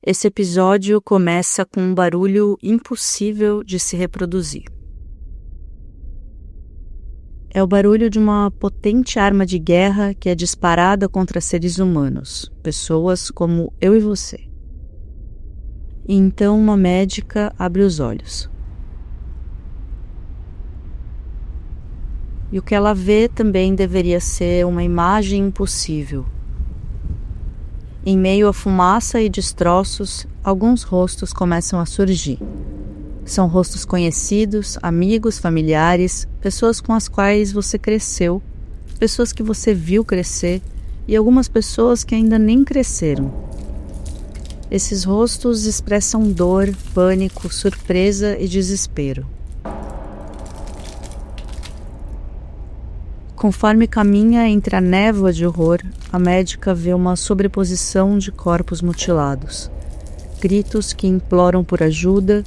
Esse episódio começa com um barulho impossível de se reproduzir. É o barulho de uma potente arma de guerra que é disparada contra seres humanos, pessoas como eu e você. E então uma médica abre os olhos. E o que ela vê também deveria ser uma imagem impossível. Em meio à fumaça e destroços, alguns rostos começam a surgir. São rostos conhecidos, amigos, familiares, pessoas com as quais você cresceu, pessoas que você viu crescer e algumas pessoas que ainda nem cresceram. Esses rostos expressam dor, pânico, surpresa e desespero. Conforme caminha entre a névoa de horror, a médica vê uma sobreposição de corpos mutilados. Gritos que imploram por ajuda,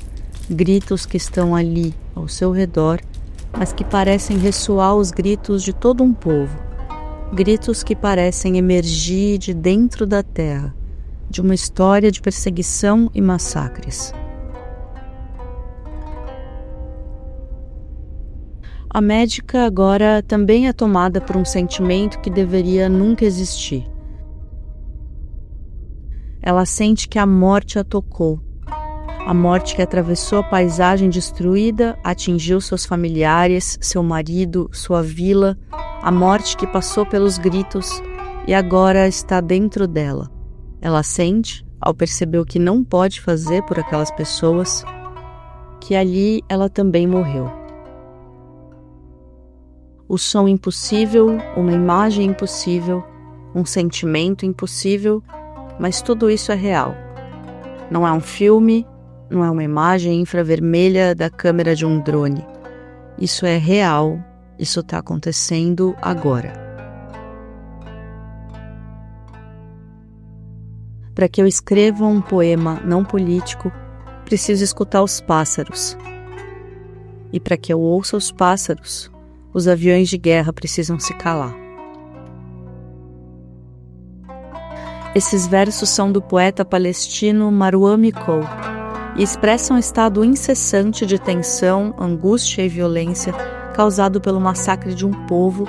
gritos que estão ali ao seu redor, mas que parecem ressoar os gritos de todo um povo. Gritos que parecem emergir de dentro da terra, de uma história de perseguição e massacres. A médica agora também é tomada por um sentimento que deveria nunca existir. Ela sente que a morte a tocou. A morte que atravessou a paisagem destruída, atingiu seus familiares, seu marido, sua vila. A morte que passou pelos gritos e agora está dentro dela. Ela sente, ao perceber o que não pode fazer por aquelas pessoas, que ali ela também morreu. O som impossível, uma imagem impossível, um sentimento impossível, mas tudo isso é real. Não é um filme, não é uma imagem infravermelha da câmera de um drone. Isso é real, isso está acontecendo agora. Para que eu escreva um poema não político, preciso escutar os pássaros. E para que eu ouça os pássaros, os aviões de guerra precisam se calar. Esses versos são do poeta palestino Marwan Mikou e expressam um estado incessante de tensão, angústia e violência causado pelo massacre de um povo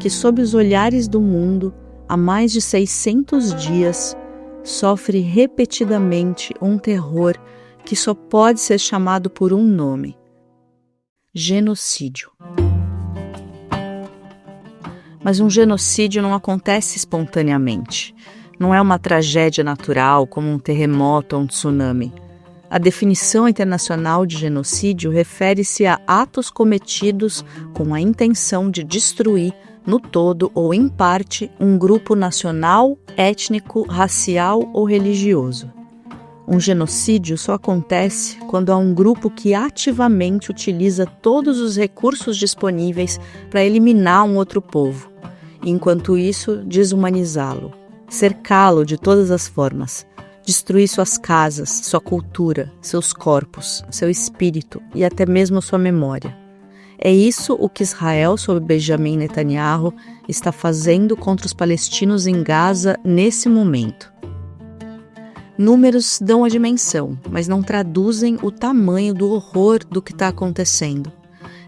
que, sob os olhares do mundo, há mais de 600 dias, sofre repetidamente um terror que só pode ser chamado por um nome: genocídio. Mas um genocídio não acontece espontaneamente. Não é uma tragédia natural, como um terremoto ou um tsunami. A definição internacional de genocídio refere-se a atos cometidos com a intenção de destruir, no todo ou em parte, um grupo nacional, étnico, racial ou religioso. Um genocídio só acontece quando há um grupo que ativamente utiliza todos os recursos disponíveis para eliminar um outro povo, e, enquanto isso, desumanizá-lo, cercá-lo de todas as formas, destruir suas casas, sua cultura, seus corpos, seu espírito e até mesmo sua memória. É isso o que Israel, sob Benjamin Netanyahu, está fazendo contra os palestinos em Gaza nesse momento. Números dão a dimensão, mas não traduzem o tamanho do horror do que está acontecendo.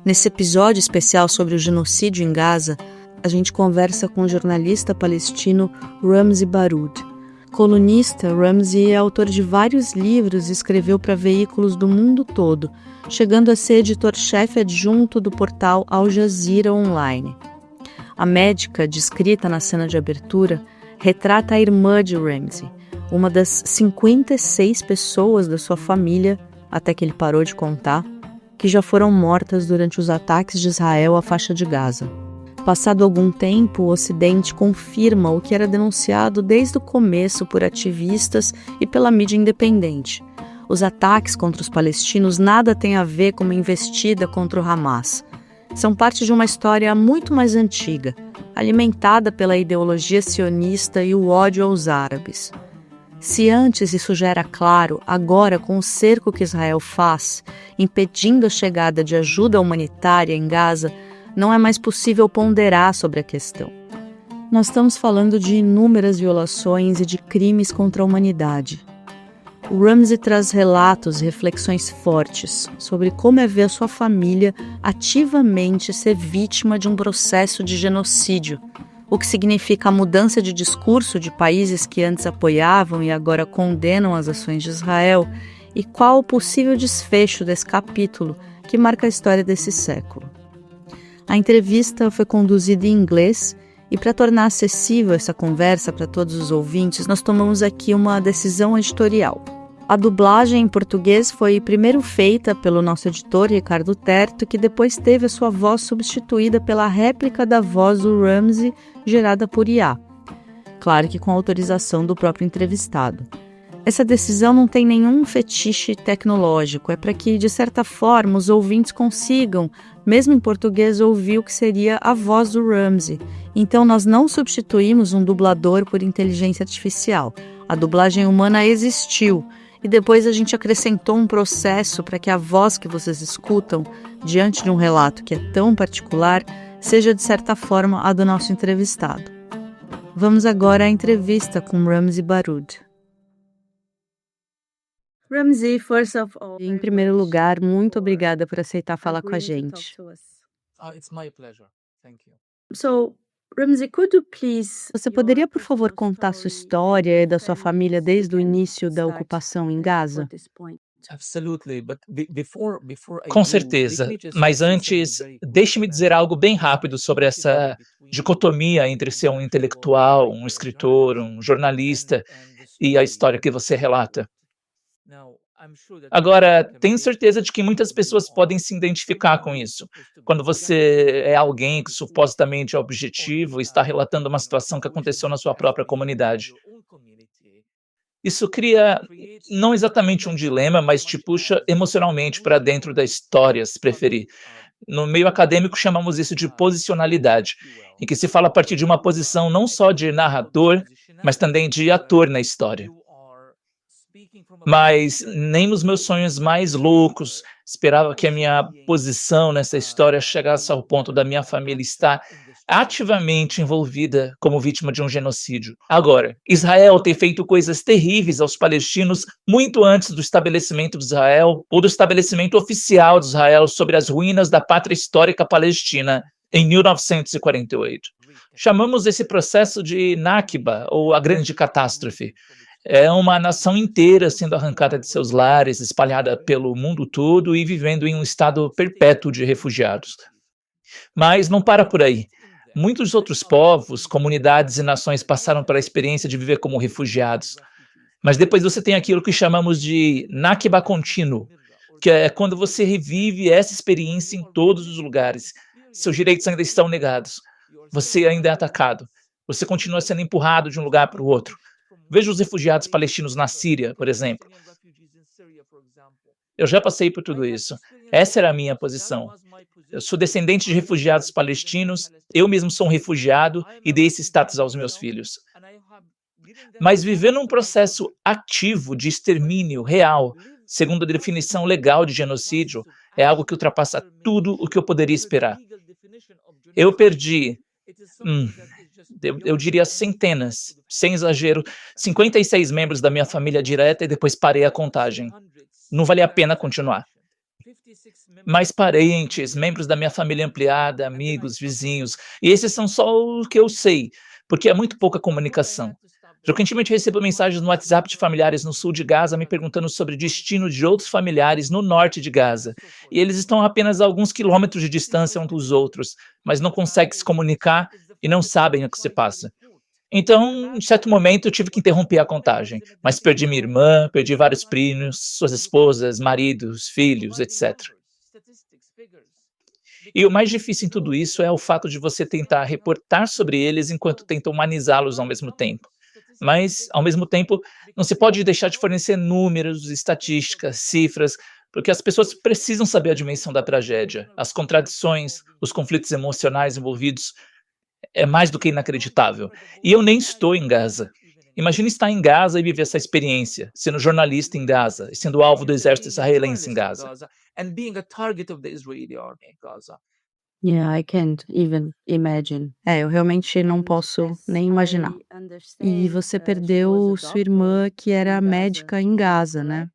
Nesse episódio especial sobre o genocídio em Gaza, a gente conversa com o jornalista palestino Ramzy Baroud. Colunista, Ramzy é autor de vários livros e escreveu para veículos do mundo todo, chegando a ser editor-chefe adjunto do portal Al Jazeera Online. A médica, descrita na cena de abertura, retrata a irmã de Ramzy, uma das 56 pessoas da sua família, até que ele parou de contar, que já foram mortas durante os ataques de Israel à faixa de Gaza. Passado algum tempo, o Ocidente confirma o que era denunciado desde o começo por ativistas e pela mídia independente. Os ataques contra os palestinos nada têm a ver com uma investida contra o Hamas. São parte de uma história muito mais antiga, alimentada pela ideologia sionista e o ódio aos árabes. Se antes isso já era claro, agora com o cerco que Israel faz, impedindo a chegada de ajuda humanitária em Gaza, não é mais possível ponderar sobre a questão. Nós estamos falando de inúmeras violações e de crimes contra a humanidade. o Ramsey traz relatos e reflexões fortes sobre como é ver a sua família ativamente ser vítima de um processo de genocídio, o que significa a mudança de discurso de países que antes apoiavam e agora condenam as ações de Israel, e qual o possível desfecho desse capítulo que marca a história desse século. A entrevista foi conduzida em inglês e, para tornar acessível essa conversa para todos os ouvintes, nós tomamos aqui uma decisão editorial. A dublagem em português foi primeiro feita pelo nosso editor, Ricardo Terto, que depois teve a sua voz substituída pela réplica da voz do Ramsey gerada por IA. Claro que com autorização do próprio entrevistado. Essa decisão não tem nenhum fetiche tecnológico, é para que, de certa forma, os ouvintes consigam, mesmo em português, ouvir o que seria a voz do Ramsey. Então, nós não substituímos um dublador por inteligência artificial. A dublagem humana existiu e depois a gente acrescentou um processo para que a voz que vocês escutam, diante de um relato que é tão particular, seja, de certa forma, a do nosso entrevistado. Vamos agora à entrevista com Ramsey Baroud. Ramsey, first of all, em primeiro lugar, muito obrigada por aceitar falar com a gente. It's my pleasure. Thank you. So, Ramsey, could you please... Você poderia, por favor, contar sua história e da sua família desde o início da ocupação em Gaza? Absolutely, but before I Com do, certeza, let me just mas say something antes, very quick deixe-me that dizer algo bem rápido sobre essa dicotomia entre ser um intelectual, um escritor, um jornalista e a história que você relata. Agora, tenho certeza de que muitas pessoas podem se identificar com isso. Quando você é alguém que supostamente é objetivo e está relatando uma situação que aconteceu na sua própria comunidade. Isso cria não exatamente um dilema, mas te puxa emocionalmente para dentro da história, se preferir. No meio acadêmico chamamos isso de posicionalidade, em que se fala a partir de uma posição não só de narrador, mas também de ator na história. Mas nem nos meus sonhos mais loucos esperava que a minha posição nessa história chegasse ao ponto da minha família estar ativamente envolvida como vítima de um genocídio. Agora, Israel tem feito coisas terríveis aos palestinos muito antes do estabelecimento de Israel ou do estabelecimento oficial de Israel sobre as ruínas da pátria histórica palestina em 1948. Chamamos esse processo de Nakba, ou a Grande Catástrofe. É uma nação inteira sendo arrancada de seus lares, espalhada pelo mundo todo e vivendo em um estado perpétuo de refugiados. Mas não para por aí. Muitos outros povos, comunidades e nações passaram pela experiência de viver como refugiados. Mas depois você tem aquilo que chamamos de Nakba contínuo, que é quando você revive essa experiência em todos os lugares. Seus direitos ainda estão negados. Você ainda é atacado. Você continua sendo empurrado de um lugar para o outro. Veja os refugiados palestinos na Síria, por exemplo. Eu já passei por tudo isso. Essa era a minha posição. Eu sou descendente de refugiados palestinos, eu mesmo sou um refugiado e dei esse status aos meus filhos. Mas viver num processo ativo de extermínio real, segundo a definição legal de genocídio, é algo que ultrapassa tudo o que eu poderia esperar. Eu perdi, eu diria centenas, sem exagero, 56 membros da minha família direta e depois parei a contagem. Não valia a pena continuar. Mas parentes, membros da minha família ampliada, amigos, vizinhos, e esses são só o que eu sei, porque é muito pouca comunicação. Frequentemente recebo mensagens no WhatsApp de familiares no sul de Gaza me perguntando sobre o destino de outros familiares no norte de Gaza. E eles estão a apenas alguns quilômetros de distância uns dos outros, mas não conseguem se comunicar e não sabem o que se passa. Então, em certo momento, eu tive que interromper a contagem, mas perdi minha irmã, perdi vários primos, suas esposas, maridos, filhos, etc. E o mais difícil em tudo isso é o fato de você tentar reportar sobre eles enquanto tenta humanizá-los ao mesmo tempo. Mas, ao mesmo tempo, não se pode deixar de fornecer números, estatísticas, cifras, porque as pessoas precisam saber a dimensão da tragédia, as contradições, os conflitos emocionais envolvidos. É mais do que inacreditável. E eu nem estou em Gaza. Imagine estar em Gaza e viver essa experiência, sendo jornalista em Gaza e sendo alvo do exército israelense em Gaza. Yeah, I can't even imagine. Eu realmente não posso nem imaginar. E você perdeu sua irmã, que era médica em Gaza, né?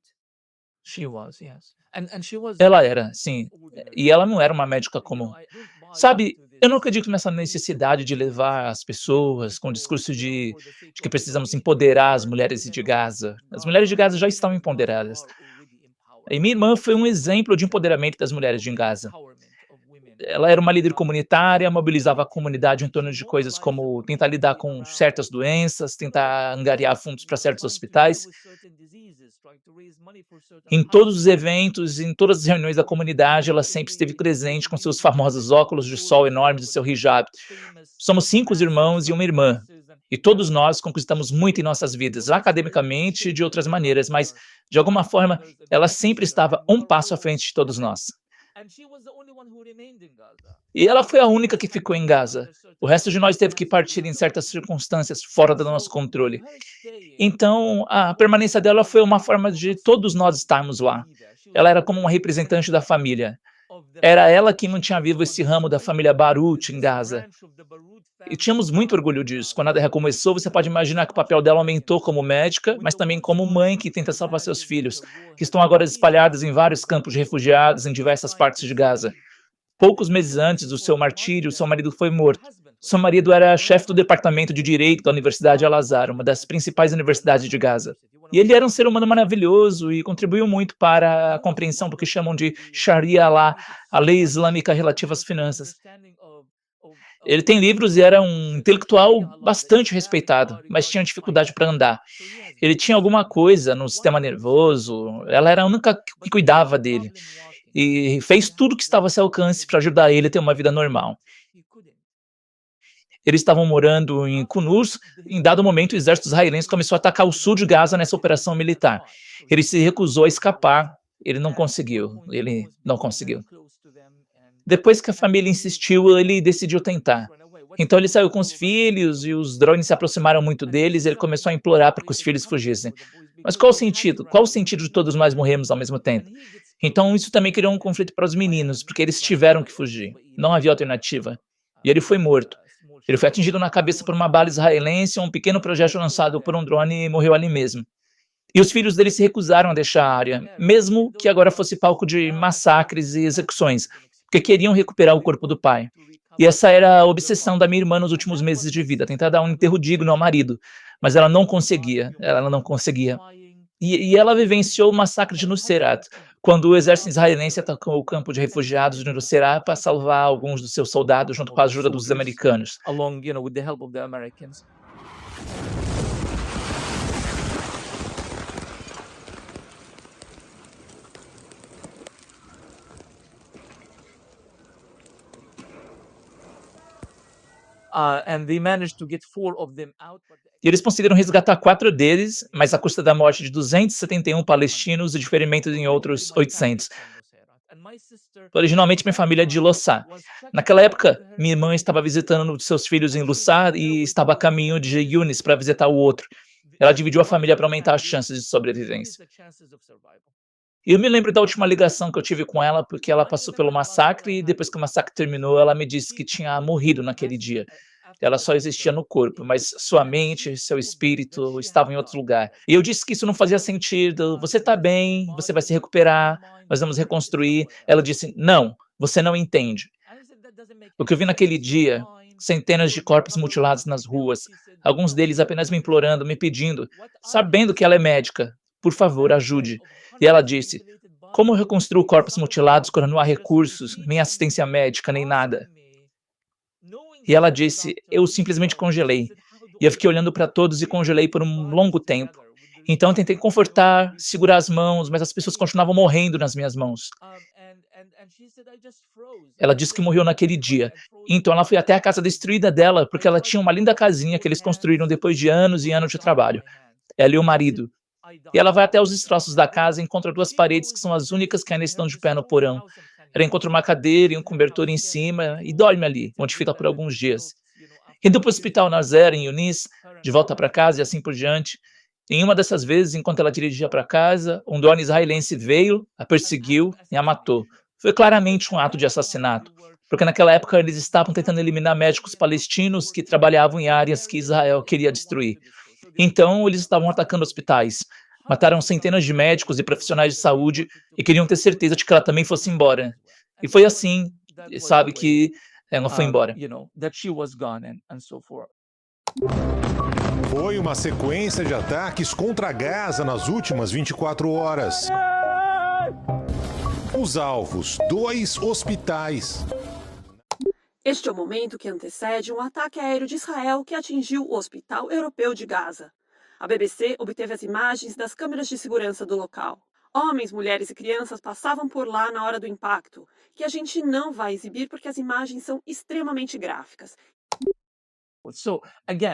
She was, yes. And she was Ela era, sim, ordinary. e ela não era uma médica comum. I don't buy Sabe, into eu não this acredito nessa necessidade de levar as pessoas com o discurso for the sake de que of precisamos showing empoderar as that mulheres women de Gaza. in As mulheres de Gaza, Gaza já women estão in Gaza empoderadas. are already empowered. E minha irmã foi um exemplo de empoderamento das mulheres de Gaza. Empowerment of women. Ela era uma líder comunitária, mobilizava a comunidade em torno de coisas como tentar lidar com certas doenças, tentar angariar fundos para certos hospitais. Em todos os eventos, em todas as reuniões da comunidade, ela sempre esteve presente com seus famosos óculos de sol enormes e seu hijab. Somos 5 irmãos e uma irmã, e todos nós conquistamos muito em nossas vidas, academicamente e de outras maneiras, mas, de alguma forma, ela sempre estava um passo à frente de todos nós. E ela foi a única que ficou em Gaza. O resto de nós teve que partir em certas circunstâncias fora do nosso controle. Então, a permanência dela foi uma forma de todos nós estarmos lá. Ela era como uma representante da família. Era ela que mantinha vivo esse ramo da família Baruch em Gaza. E tínhamos muito orgulho disso. Quando a guerra começou, você pode imaginar que o papel dela aumentou como médica, mas também como mãe que tenta salvar seus filhos, que estão agora espalhados em vários campos de refugiados em diversas partes de Gaza. Poucos meses antes do seu martírio, seu marido foi morto. Seu marido era chefe do departamento de Direito da Universidade Al-Azhar, uma das principais universidades de Gaza. E ele era um ser humano maravilhoso e contribuiu muito para a compreensão do que chamam de Sharia Law, a lei islâmica relativa às finanças. Ele tem livros e era um intelectual bastante respeitado, mas tinha dificuldade para andar. Ele tinha alguma coisa no sistema nervoso, ela era a única que cuidava dele. E fez tudo o que estava a seu alcance para ajudar ele a ter uma vida normal. Eles estavam morando em Kunus, em dado momento o exército israelense começou a atacar o sul de Gaza nessa operação militar. Ele se recusou a escapar, ele não conseguiu. Depois que a família insistiu, ele decidiu tentar. Então ele saiu com os filhos e os drones se aproximaram muito deles e ele começou a implorar para que os filhos fugissem. Mas qual o sentido? Qual o sentido de todos nós morrermos ao mesmo tempo? Então isso também criou um conflito para os meninos, porque eles tiveram que fugir. Não havia alternativa. E ele foi morto. Ele foi atingido na cabeça por uma bala israelense, um pequeno projétil lançado por um drone e morreu ali mesmo. E os filhos dele se recusaram a deixar a área, mesmo que agora fosse palco de massacres e execuções, porque queriam recuperar o corpo do pai. E essa era a obsessão da minha irmã nos últimos meses de vida, tentar dar um enterro digno ao marido, mas ela não conseguia. E ela vivenciou o massacre de Nuseirat, quando o exército israelense atacou o campo de refugiados de Nuseirat para salvar alguns dos seus soldados junto com a ajuda dos americanos. Along, with the help of the Americans. And they managed to get 4 of them out. E eles conseguiram resgatar 4 deles, mas à custa da morte de 271 palestinos e de ferimentos em outros 800. Originalmente, minha família é de Lossá. Naquela época, minha irmã estava visitando seus filhos em Lossá e estava a caminho de Yunis para visitar o outro. Ela dividiu a família para aumentar as chances de sobrevivência. E eu me lembro da última ligação que eu tive com ela, porque ela passou pelo massacre e depois que o massacre terminou, ela me disse que tinha morrido naquele dia. Ela só existia no corpo, mas sua mente, seu espírito estavam em outro lugar. E eu disse que isso não fazia sentido. Você está bem, você vai se recuperar, nós vamos reconstruir. Ela disse, não, você não entende. O que eu vi naquele dia, centenas de corpos mutilados nas ruas, alguns deles apenas me implorando, me pedindo, sabendo que ela é médica, por favor, ajude. E ela disse, como eu reconstruo corpos mutilados quando não há recursos, nem assistência médica, nem nada? E ela disse, eu simplesmente congelei. E eu fiquei olhando para todos e congelei por um longo tempo. Então eu tentei confortar, segurar as mãos, mas as pessoas continuavam morrendo nas minhas mãos. Ela disse que morreu naquele dia. Então ela foi até a casa destruída dela, porque ela tinha uma linda casinha que eles construíram depois de anos e anos de trabalho. Ela e o marido. E ela vai até os destroços da casa e encontra 2 paredes que são as únicas que ainda estão de pé no porão. Ela encontra uma cadeira e um cobertor em cima e dorme ali, onde fica por alguns dias. Indo para o hospital Nazer, em Yunis, de volta para casa e assim por diante. Em uma dessas vezes, enquanto ela dirigia para casa, um drone israelense veio, a perseguiu e a matou. Foi claramente um ato de assassinato. porque naquela época eles estavam tentando eliminar médicos palestinos que trabalhavam em áreas que Israel queria destruir. Então, eles estavam atacando hospitais. Mataram centenas de médicos e profissionais de saúde e queriam ter certeza de que ela também fosse embora. E foi assim, sabe, que ela foi embora. that she was gone and so forth. Foi uma sequência de ataques contra Gaza nas últimas 24 horas. Os alvos, 2 hospitais. Este é o momento que antecede um ataque aéreo de Israel que atingiu o Hospital Europeu de Gaza. A BBC obteve as imagens das câmeras de segurança do local. Homens, mulheres e crianças passavam por lá na hora do impacto, que a gente não vai exibir porque as imagens são extremamente gráficas.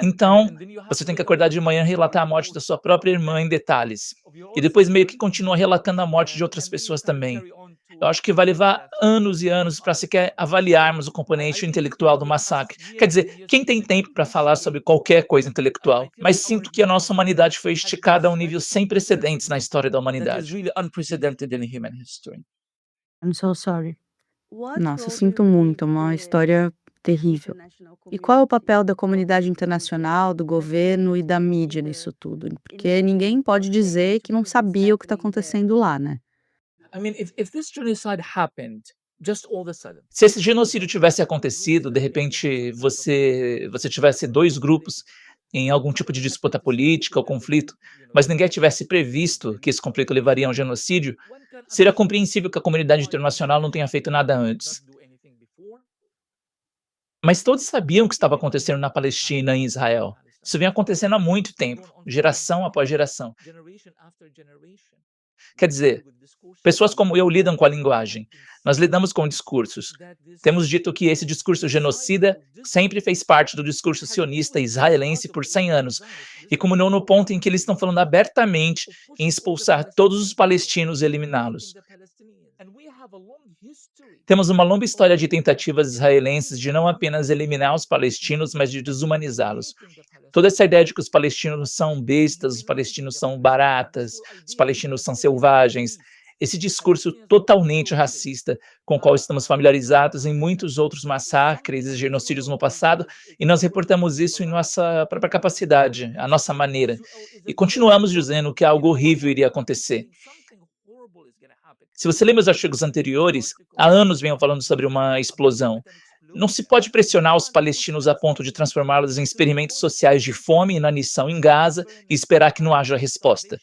Então, você tem que acordar de manhã e relatar a morte da sua própria irmã em detalhes. E depois meio que continua relatando a morte de outras pessoas também. Eu acho que vai levar anos e anos para sequer avaliarmos o componente intelectual do massacre. Quer dizer, quem tem tempo para falar sobre qualquer coisa intelectual? Mas sinto que a nossa humanidade foi esticada a um nível sem precedentes na história da That is humanidade. really unprecedented in human history. I'm so sorry. Nossa, eu sinto muito, uma história terrível. E qual é o papel da comunidade internacional, do governo e da mídia nisso tudo? Porque ninguém pode dizer que não sabia o que está acontecendo lá, né? I mean, if this genocide happened just all of a sudden, Se esse genocídio tivesse acontecido, de repente você tivesse 2 grupos em algum tipo de disputa política ou conflito, mas ninguém tivesse previsto que esse conflito levaria a um genocídio, seria compreensível que a comunidade internacional não tenha feito nada antes. Mas todos sabiam o que estava acontecendo na Palestina e em Israel. Isso vem acontecendo há muito tempo, geração após geração. Quer dizer, pessoas como eu lidam com a linguagem. Nós lidamos com discursos. Temos dito que esse discurso genocida sempre fez parte do discurso sionista israelense por 100 anos e culminou no ponto em que eles estão falando abertamente em expulsar todos os palestinos e eliminá-los. Temos uma longa história de tentativas israelenses de não apenas eliminar os palestinos, mas de desumanizá-los. Toda essa ideia de que os palestinos são bestas, os palestinos são baratas, os palestinos são selvagens, esse discurso totalmente racista com o qual estamos familiarizados em muitos outros massacres e genocídios no passado, e nós reportamos isso em nossa própria capacidade, a nossa maneira, e continuamos dizendo que algo horrível iria acontecer. Se você lê meus artigos anteriores, há anos venho falando sobre uma explosão. Não se pode pressionar os palestinos a ponto de transformá-los em experimentos sociais de fome e inanição em Gaza e esperar que não haja resposta.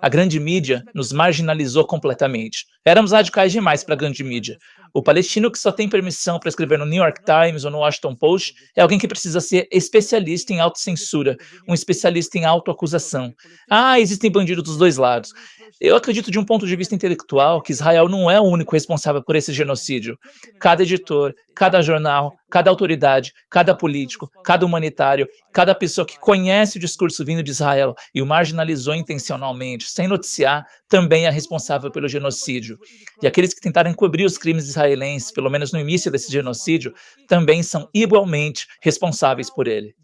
A grande mídia nos marginalizou completamente. Éramos radicais demais para a grande mídia. O palestino que só tem permissão para escrever no New York Times ou no Washington Post é alguém que precisa ser especialista em autocensura, um especialista em autoacusação. Ah, existem bandidos dos 2 lados. Eu acredito de um ponto de vista intelectual que Israel não é o único responsável por esse genocídio. Cada editor, cada jornal, cada autoridade, cada político, cada humanitário, cada pessoa que conhece o discurso vindo de Israel e o marginalizou intencionalmente, sem noticiar, também é responsável pelo genocídio. E aqueles que tentaram encobrir os crimes israelenses, pelo menos no início desse genocídio, também são igualmente responsáveis por ele.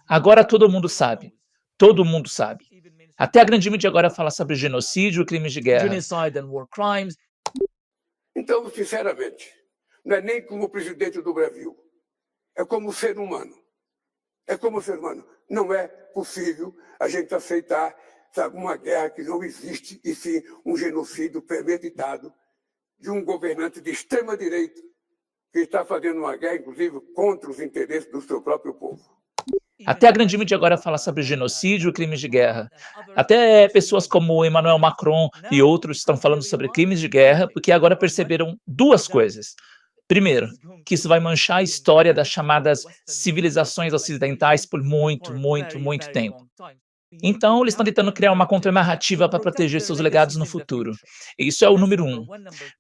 Agora todo mundo sabe. Todo mundo sabe. Até a grande mídia agora fala sobre genocídio e crimes de guerra. genocide and war crimes. Então, sinceramente, não é nem como presidente do Brasil, é como ser humano. É como ser humano. Não é possível a gente aceitar, sabe, uma guerra que não existe, e sim um genocídio premeditado de um governante de extrema-direita que está fazendo uma guerra, inclusive, contra os interesses do seu próprio povo. Até a grande mídia agora fala sobre genocídio e crimes de guerra. Até pessoas como Emmanuel Macron e outros estão falando sobre crimes de guerra porque agora perceberam 2 coisas. Primeiro, que isso vai manchar a história das chamadas civilizações ocidentais por muito, muito, muito tempo. Então, eles estão tentando criar uma contranarrativa para proteger seus legados no futuro. Isso é o número 1.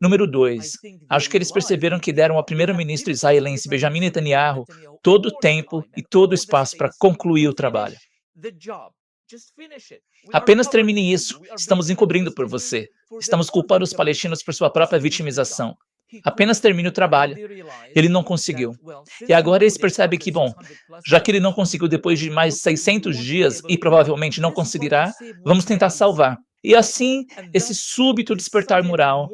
Número 2, acho que eles perceberam que deram ao primeiro-ministro israelense Benjamin Netanyahu todo o tempo e todo o espaço para concluir o trabalho. Apenas termine isso. Estamos encobrindo por você. Estamos culpando os palestinos por sua própria vitimização. Apenas termine o trabalho. Ele não conseguiu. E agora eles percebem que, bom, já que ele não conseguiu depois de mais 600 dias e provavelmente não conseguirá, vamos tentar salvar. E assim, esse súbito despertar moral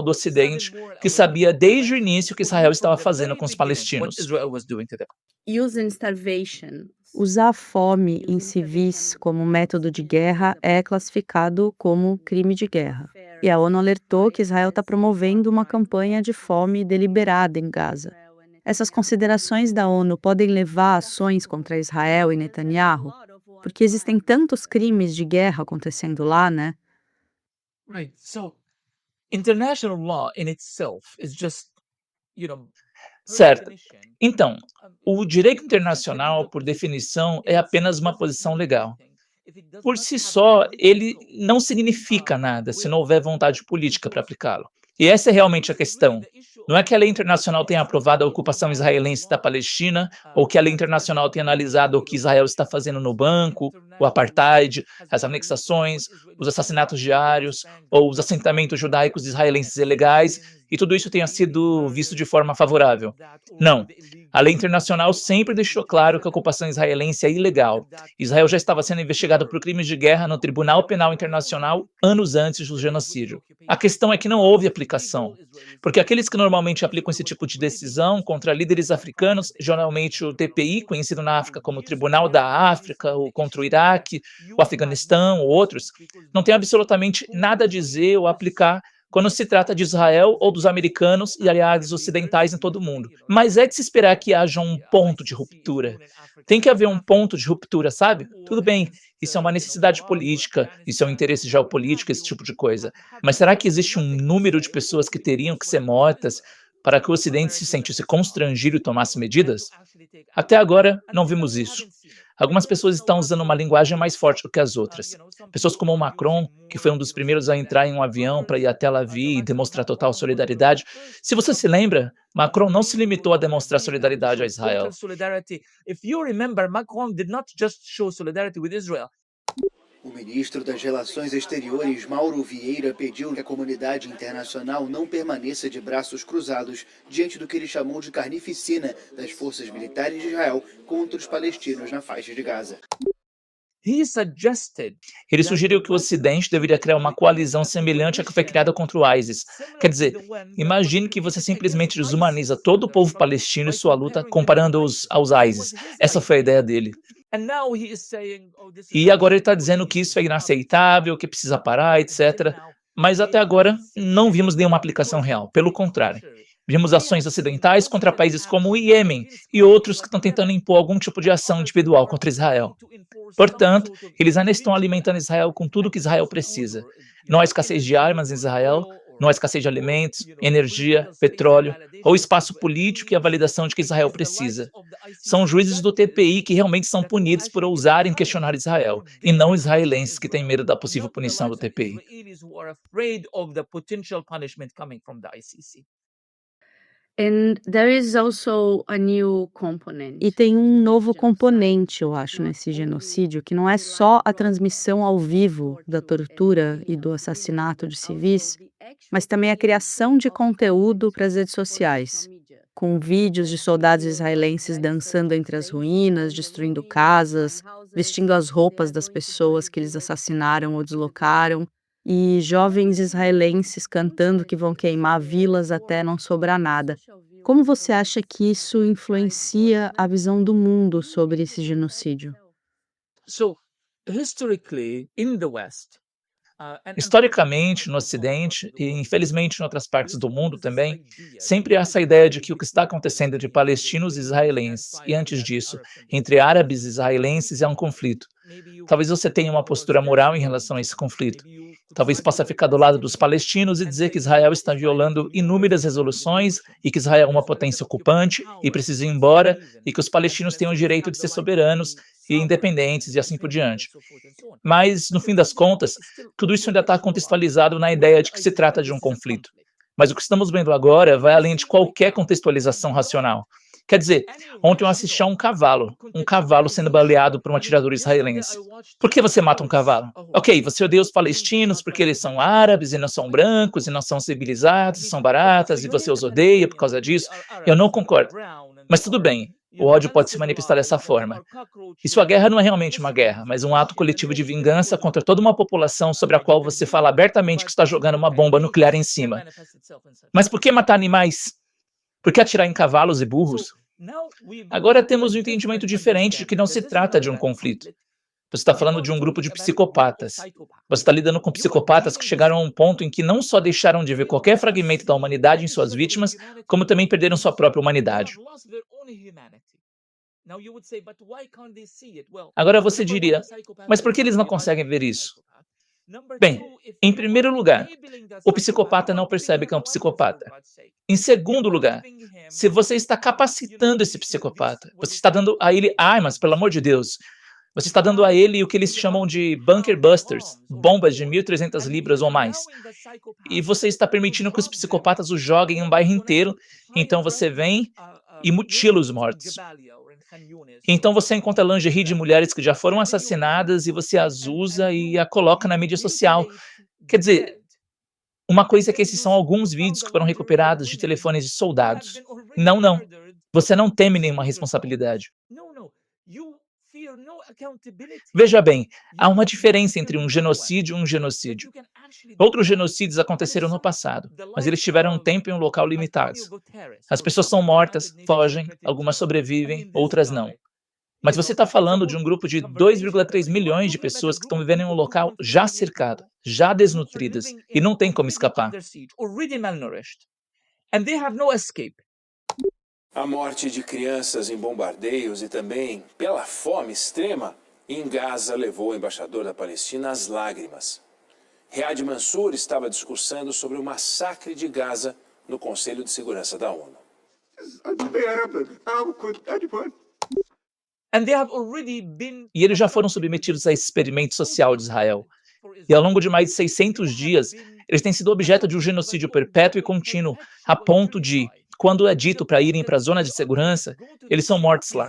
do Ocidente, que sabia desde o início o que Israel estava fazendo com os palestinos. Usar a fome em civis como método de guerra é classificado como crime de guerra. E a ONU alertou que Israel está promovendo uma campanha de fome deliberada em Gaza. Essas considerações da ONU podem levar a ações contra Israel e Netanyahu? Porque existem tantos crimes de guerra acontecendo lá, né? Right. So, international law in itself is just, Certo. Então, o direito internacional, por definição, é apenas uma posição legal. Por si só, ele não significa nada se não houver vontade política para aplicá-lo. E essa é realmente a questão. Não é que a lei internacional tenha aprovado a ocupação israelense da Palestina, ou que a lei internacional tenha analisado o que Israel está fazendo no banco, o apartheid, as anexações, os assassinatos diários, ou os assentamentos judaicos israelenses ilegais, e tudo isso tenha sido visto de forma favorável. Não. A lei internacional sempre deixou claro que a ocupação israelense é ilegal. Israel já estava sendo investigado por crimes de guerra no Tribunal Penal Internacional anos antes do genocídio. A questão é que não houve aplicação, porque aqueles que normalmente aplicam esse tipo de decisão contra líderes africanos, geralmente o TPI, conhecido na África como Tribunal da África, ou contra o Iraque, o Afeganistão ou outros, não tem absolutamente nada a dizer ou aplicar quando se trata de Israel ou dos americanos e aliados ocidentais em todo o mundo. Mas é de se esperar que haja um ponto de ruptura. Tem que haver um ponto de ruptura, sabe? Tudo bem, isso é uma necessidade política, isso é um interesse geopolítico, esse tipo de coisa. Mas será que existe um número de pessoas que teriam que ser mortas para que o Ocidente se sentisse constrangido e tomasse medidas? Até agora, não vimos isso. Algumas pessoas estão usando uma linguagem mais forte do que as outras. Pessoas como o Macron, que foi um dos primeiros a entrar em um avião para ir até Tel Aviv e demonstrar total solidariedade. Se você se lembra, Macron não se limitou a demonstrar solidariedade a Israel. If you remember, Macron did not just show solidarity with Israel. O ministro das Relações Exteriores, Mauro Vieira, pediu que a comunidade internacional não permaneça de braços cruzados diante do que ele chamou de carnificina das forças militares de Israel contra os palestinos na faixa de Gaza. Ele sugeriu que o Ocidente deveria criar uma coalizão semelhante à que foi criada contra o ISIS. Quer dizer, imagine que você simplesmente desumaniza todo o povo palestino e sua luta comparando-os aos ISIS. Essa foi a ideia dele. E agora ele está dizendo que isso é inaceitável, que precisa parar, etc. Mas até agora não vimos nenhuma aplicação real. Pelo contrário, vimos ações ocidentais contra países como o Iêmen e outros que estão tentando impor algum tipo de ação individual contra Israel. Portanto, eles ainda estão alimentando Israel com tudo que Israel precisa. Não há escassez de armas em Israel, não há escassez de alimentos, energia, petróleo, ou espaço político e a validação de que Israel precisa. São juízes do TPI que realmente são punidos por ousarem questionar Israel, e não israelenses que têm medo da possível punição do TPI. E tem um novo componente, eu acho, nesse genocídio, que não é só a transmissão ao vivo da tortura e do assassinato de civis, mas também a criação de conteúdo para as redes sociais, com vídeos de soldados israelenses dançando entre as ruínas, destruindo casas, vestindo as roupas das pessoas que eles assassinaram ou deslocaram, e jovens israelenses cantando que vão queimar vilas até não sobrar nada. Como você acha que isso influencia a visão do mundo sobre esse genocídio? Historicamente, no Ocidente, e infelizmente em outras partes do mundo também, sempre há essa ideia de que o que está acontecendo entre palestinos e israelenses, e antes disso, entre árabes e israelenses, é um conflito. Talvez você tenha uma postura moral em relação a esse conflito. Talvez possa ficar do lado dos palestinos e dizer que Israel está violando inúmeras resoluções e que Israel é uma potência ocupante e precisa ir embora e que os palestinos têm o direito de ser soberanos e independentes e assim por diante. Mas, no fim das contas, tudo isso ainda está contextualizado na ideia de que se trata de um conflito. Mas o que estamos vendo agora vai além de qualquer contextualização racional. Quer dizer, ontem eu assisti a um cavalo sendo baleado por um atirador israelense. Por que você mata um cavalo? Ok, você odeia os palestinos porque eles são árabes e não são brancos e não são civilizados e são baratas e você os odeia por causa disso. Eu não concordo. Mas tudo bem, O ódio pode se manifestar dessa forma. E sua guerra não é realmente uma guerra, mas um ato coletivo de vingança contra toda uma população sobre a qual você fala abertamente que está jogando uma bomba nuclear em cima. Mas por que matar animais? Por que atirar em cavalos e burros? Agora temos um entendimento diferente de que não se trata de um conflito. Você está falando de um grupo de psicopatas. Você está lidando com psicopatas que chegaram a um ponto em que não só deixaram de ver qualquer fragmento da humanidade em suas vítimas, como também perderam sua própria humanidade. Agora você diria, mas por que eles não conseguem ver isso? Bem, em primeiro lugar, o psicopata não percebe que é um psicopata. Em segundo lugar, se você está capacitando esse psicopata, você está dando a ele armas, pelo amor de Deus. Você está dando a ele o que eles chamam de bunker busters, bombas de 1.300 libras ou mais. E você está permitindo que os psicopatas o joguem em um bairro inteiro, então você vem e mutila os mortos. Então você encontra lingerie de mulheres que já foram assassinadas e você as usa e a coloca na mídia social. Quer dizer, uma coisa é que esses são alguns vídeos que foram recuperados de telefones de soldados. Não, não. Você não teme nenhuma responsabilidade. Veja bem, há uma diferença entre um genocídio e um genocídio. Outros genocídios aconteceram no passado, mas eles tiveram um tempo e um local limitados. As pessoas são mortas, fogem, algumas sobrevivem, outras não. Mas você está falando de um grupo de 2,3 milhões de pessoas que estão vivendo em um local já cercado, já desnutridas, e não tem como escapar. A morte de crianças em bombardeios e também pela fome extrema em Gaza levou o embaixador da Palestina às lágrimas. Riad Mansour estava discursando sobre o massacre de Gaza no Conselho de Segurança da ONU. E eles já foram submetidos a esse experimento social de Israel. E ao longo de mais de 600 dias, eles têm sido objeto de um genocídio perpétuo e contínuo, a ponto de, quando é dito para irem para a zona de segurança, eles são mortos lá.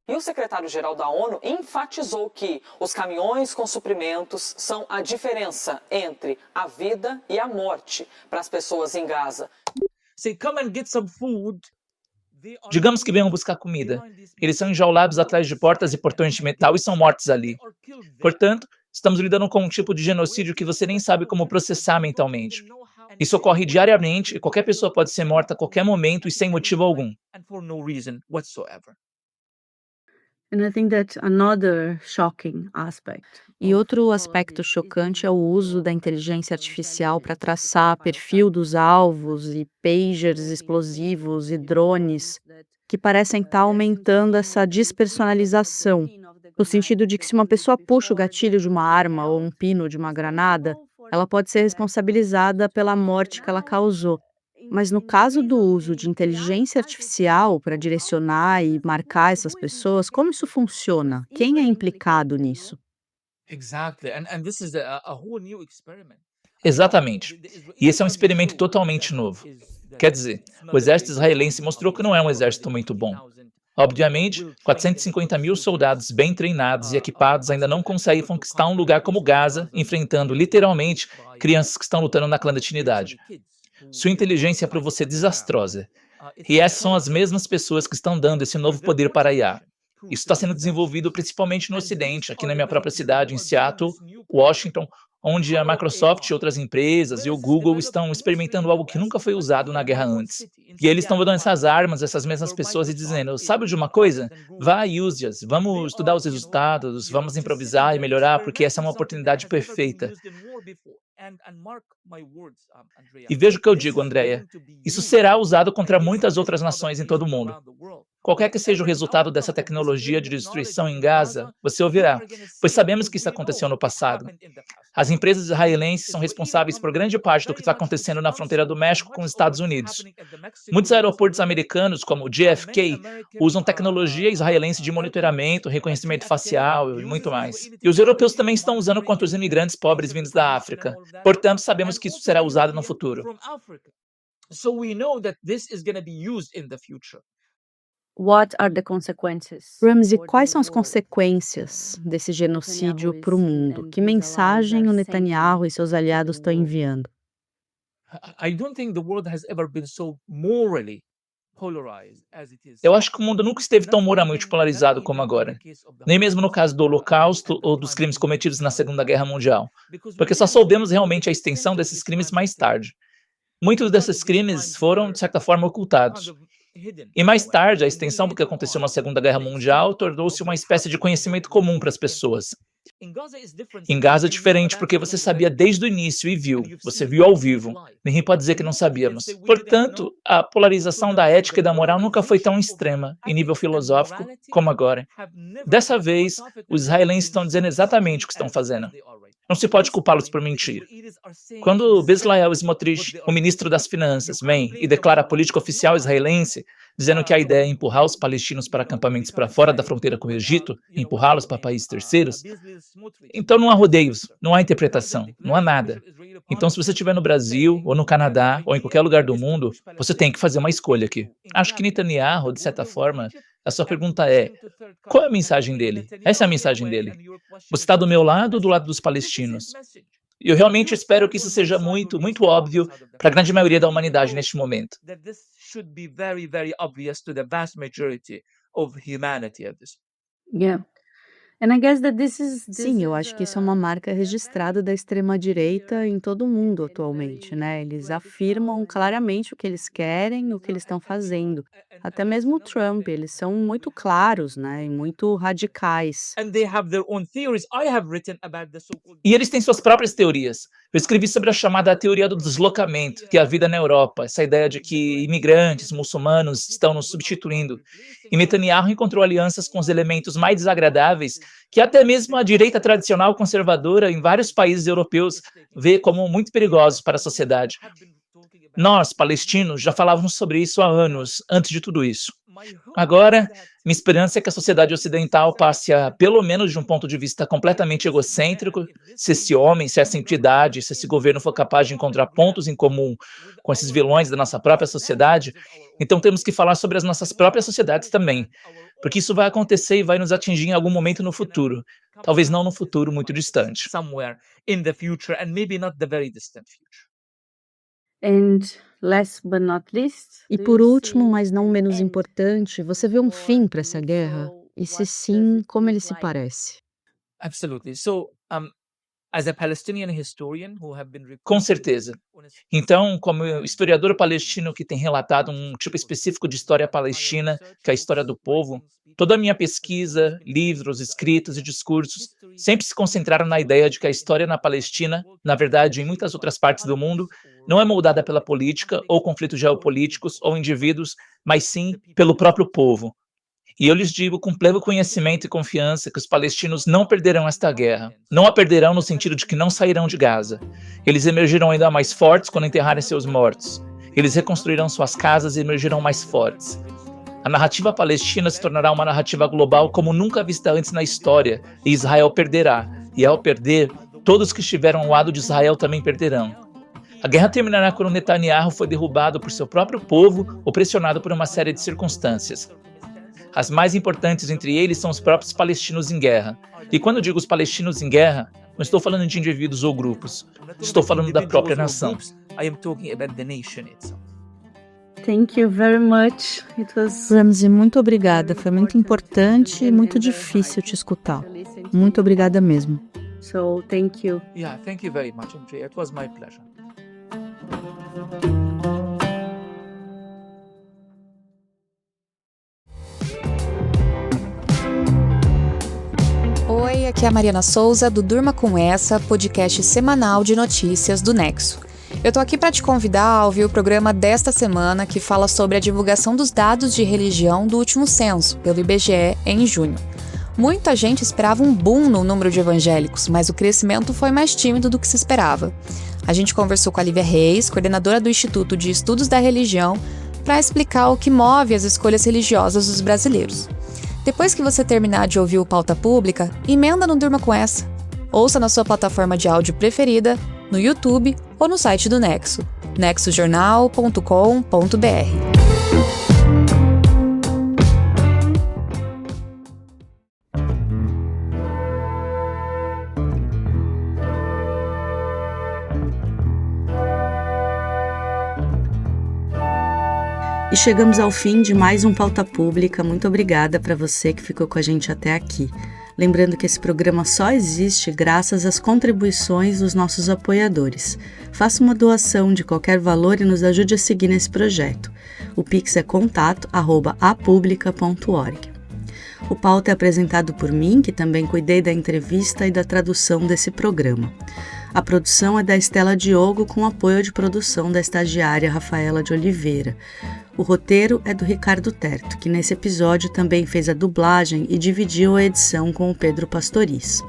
E o secretário-geral da ONU enfatizou que os caminhões com suprimentos são a diferença entre a vida e a morte para as pessoas em Gaza. Digamos que venham buscar comida. Eles são enjaulados atrás de portas e portões de metal e são mortos ali. Portanto, estamos lidando com um tipo de genocídio que você nem sabe como processar mentalmente. Isso ocorre diariamente e qualquer pessoa pode ser morta a qualquer momento e sem motivo algum. E outro aspecto chocante é o uso da inteligência artificial para traçar perfil dos alvos e pagers explosivos e drones que parecem estar aumentando essa despersonalização, no sentido de que se uma pessoa puxa o gatilho de uma arma ou um pino de uma granada, ela pode ser responsabilizada pela morte que ela causou. Mas no caso do uso de inteligência artificial para direcionar e marcar essas pessoas, como isso funciona? Quem é implicado nisso? Exatamente. E esse é um experimento totalmente novo. Quer dizer, o exército israelense mostrou que não é um exército muito bom. Obviamente, 450 mil soldados bem treinados e equipados ainda não conseguem conquistar um lugar como Gaza, enfrentando literalmente crianças que estão lutando na clandestinidade. Sua inteligência provou ser desastrosa. E essas são as mesmas pessoas que estão dando esse novo poder para a IA. Isso está sendo desenvolvido principalmente no Ocidente, aqui na minha própria cidade, em Seattle, Washington, onde a Microsoft e outras empresas e o Google estão experimentando algo que nunca foi usado na guerra antes. E eles estão dando essas armas, essas mesmas pessoas e dizendo, sabe de uma coisa? Vá e use-as, vamos estudar os resultados, vamos improvisar e melhorar, porque essa é uma oportunidade perfeita. E veja o que eu digo, Andrea, isso será usado contra muitas outras nações em todo o mundo. Qualquer que seja o resultado dessa tecnologia de destruição em Gaza, você ouvirá, pois sabemos que isso aconteceu no passado. As empresas israelenses são responsáveis por grande parte do que está acontecendo na fronteira do México com os Estados Unidos. Muitos aeroportos americanos, como o JFK, usam tecnologia israelense de monitoramento, reconhecimento facial e muito mais. E os europeus também estão usando contra os imigrantes pobres vindos da África. Portanto, sabemos que isso será usado no futuro. Ramsey, quais são as consequências desse genocídio para o mundo? Que mensagem o Netanyahu e seus aliados estão enviando? I don't think the world has ever been so morally polarized as it is. Eu acho que o mundo nunca esteve tão moralmente polarizado como agora, nem mesmo no caso do Holocausto ou dos crimes cometidos na Segunda Guerra Mundial, porque só soubemos realmente a extensão desses crimes mais tarde. Muitos desses crimes foram, de certa forma, ocultados. E mais tarde, a extensão do que aconteceu na Segunda Guerra Mundial tornou-se uma espécie de conhecimento comum para as pessoas. Em Gaza é diferente porque você sabia desde o início e viu, você viu ao vivo. Ninguém pode dizer que não sabíamos. Portanto, a polarização da ética e da moral nunca foi tão extrema, em nível filosófico, como agora. Dessa vez, os israelenses estão dizendo exatamente o que estão fazendo. Não se pode culpá-los por mentir. Quando Bezalel Smotrich, o ministro das Finanças, vem e declara a política oficial israelense, dizendo que a ideia é empurrar os palestinos para acampamentos para fora da fronteira com o Egito, e empurrá-los para países terceiros, então não há rodeios, não há interpretação, não há nada. Então, se você estiver no Brasil, ou no Canadá, ou em qualquer lugar do mundo, você tem que fazer uma escolha aqui. Acho que Netanyahu, de certa forma, a sua pergunta é: qual é a mensagem dele? Essa é a mensagem dele. Você está do meu lado ou do lado dos palestinos? E eu realmente espero que isso seja muito, muito óbvio para a grande maioria da humanidade neste momento. Yeah. And I guess that this Sim, eu acho que isso é uma marca registrada da extrema-direita em todo o mundo atualmente, né? Eles afirmam claramente o que eles querem, o que eles estão fazendo. Até mesmo o Trump, eles são muito claros, né? E muito radicais. E eles têm suas próprias teorias. Eu escrevi sobre a chamada teoria do deslocamento, que é a vida na Europa, essa ideia de que imigrantes, muçulmanos estão nos substituindo. E Netanyahu encontrou alianças com os elementos mais desagradáveis que até mesmo a direita tradicional conservadora em vários países europeus vê como muito perigosos para a sociedade. Nós, palestinos, já falávamos sobre isso há anos, antes de tudo isso. Agora, minha esperança é que a sociedade ocidental passe a, pelo menos de um ponto de vista completamente egocêntrico, se esse homem, se essa entidade, se esse governo for capaz de encontrar pontos em comum com esses vilões da nossa própria sociedade, então temos que falar sobre as nossas próprias sociedades também, porque isso vai acontecer e vai nos atingir em algum momento no futuro, talvez não no futuro muito distante. Somewhere in the future and maybe not the very distant future. And last but not least, E por último, mas não menos importante, você vê um fim para essa guerra? E se sim, como ele se parece? Absolutely. So, as a Palestinian historian who have been Com certeza. Então, como historiador palestino que tem relatado um tipo específico de história palestina, que é a história do povo, toda a minha pesquisa, livros, escritos e discursos sempre se concentraram na ideia de que a história na Palestina, na verdade em muitas outras partes do mundo, não é moldada pela política ou conflitos geopolíticos ou indivíduos, mas sim pelo próprio povo. E eu lhes digo com pleno conhecimento e confiança que os palestinos não perderão esta guerra. Não a perderão no sentido de que não sairão de Gaza. Eles emergirão ainda mais fortes quando enterrarem seus mortos. Eles reconstruirão suas casas e emergirão mais fortes. A narrativa palestina se tornará uma narrativa global como nunca vista antes na história, e Israel perderá. E ao perder, todos que estiveram ao lado de Israel também perderão. A guerra terminará quando Netanyahu foi derrubado por seu próprio povo ou pressionado por uma série de circunstâncias. As mais importantes entre eles são os próprios palestinos em guerra. E quando eu digo os palestinos em guerra, não estou falando de indivíduos ou grupos. Estou falando da própria nação. I am talking about the nation itself. thank you very much. It was Ramsey, muito obrigada. Foi muito importante e muito difícil te escutar. Muito obrigada mesmo. so thank you. Yeah, thank you very much, Andrea. It was my pleasure. Oi, aqui é a Mariana Souza do Durma Com Essa, podcast semanal de notícias do Nexo. Eu tô aqui para te convidar a ouvir o programa desta semana que fala sobre a divulgação dos dados de religião do último censo, pelo IBGE, em junho. Muita gente esperava um boom no número de evangélicos, mas o crescimento foi mais tímido do que se esperava. A gente conversou com a Lívia Reis, coordenadora do Instituto de Estudos da Religião, para explicar o que move as escolhas religiosas dos brasileiros. Depois que você terminar de ouvir o Pauta Pública, emenda no Durma Com Essa. Ouça na sua plataforma de áudio preferida, no YouTube ou no site do Nexo, nexojornal.com.br. E chegamos ao fim de mais um Pauta Pública. Muito obrigada para você que ficou com a gente até aqui. Lembrando que esse programa só existe graças às contribuições dos nossos apoiadores. Faça uma doação de qualquer valor e nos ajude a seguir nesse projeto. O Pix é contato@apublica.org. O Pauta é apresentado por mim, que também cuidei da entrevista e da tradução desse programa. A produção é da Estela Diogo, com apoio de produção da estagiária Rafaela de Oliveira. O roteiro é do Ricardo Terto, que nesse episódio também fez a dublagem e dividiu a edição com o Pedro Pastoriz.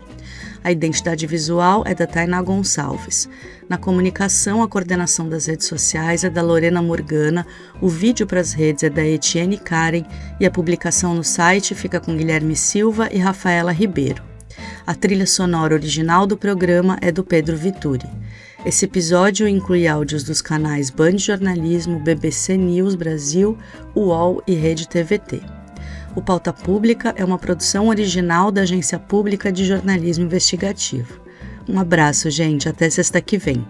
A identidade visual é da Tainá Gonçalves. Na comunicação, a coordenação das redes sociais é da Lorena Morgana, o vídeo para as redes é da Etienne Karen e a publicação no site fica com Guilherme Silva e Rafaela Ribeiro. A trilha sonora original do programa é do Pedro Vituri. Esse episódio inclui áudios dos canais Band Jornalismo, BBC News Brasil, UOL e Rede TVT. O Pauta Pública é uma produção original da Agência Pública de Jornalismo Investigativo. Um abraço, gente. Até sexta que vem.